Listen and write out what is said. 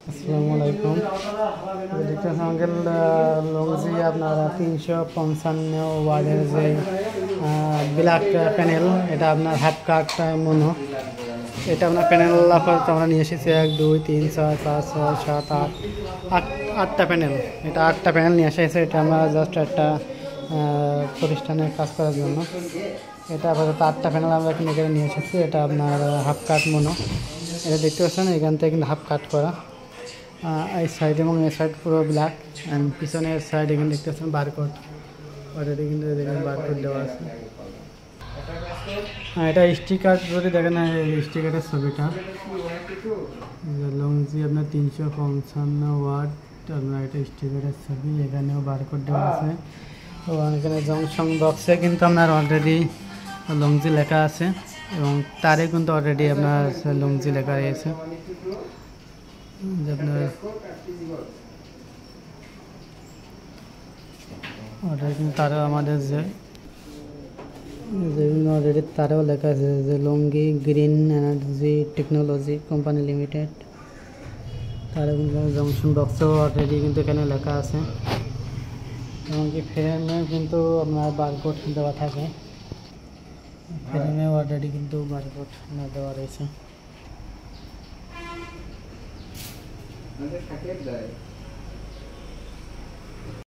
আসসালামু আলাইকুম। দেখতেছেন আঙ্কেল লংজি আপনার 355 ওয়ার্ডের যে ব্ল্যাক প্যানেল, এটা আপনার হাফ কাট মনো। এটা আপনার প্যানেল আপাতত আমরা নিয়ে এসেছি 1 2 3 4 5 6 7 8 আটটা প্যানেল। এটা 8টা প্যানেল নিয়ে এসেছে। এটা আমরা জাস্ট একটা প্রতিষ্ঠানে কাজ করার জন্য এটা আপাতত 8টা প্যানেল আমরা এখানে নিয়ে এসেছি। এটা আপনার হাফ কাট মনো। এটা দেখতে পাচ্ছেন এখান থেকে কিন্তু হাফ কাট করা। এই সাইড এবং এই সাইড পুরো ব্ল্যাক, অ্যান্ড পিছনের সাইড এখানে দেখতে পাচ্ছেন বারকোড। অলরেডি কিন্তু এখানে বারকোড দেওয়া আছে। এটা স্টিকার যদি দেখেন, এই স্টিকারের ছবিটা লংজি আপনার 355 ওয়াট আপনার এটা স্টিকারের ছবি। এখানেও বারকোড দেওয়া আছে এবং এখানে জংশন বক্সে কিন্তু আপনার অলরেডি লংজি লেখা আছে এবং তারে কিন্তু অলরেডি আপনার লংজি লেখা রয়েছে। আপনার অর্ডার কিন্তু তারাও আমাদের যেগুলো অলরেডি তারাও লেখা আছে যে Longi green energy technology company limited. তারা কিন্তু জংশন বক্সও অলরেডি কিন্তু এখানে লেখা আছে এবং কি ফ্রেমে কিন্তু আপনার বারকোড দেওয়া থাকে। ফ্রেমে অলরেডি কিন্তু বারকোড দেওয়া রয়েছে।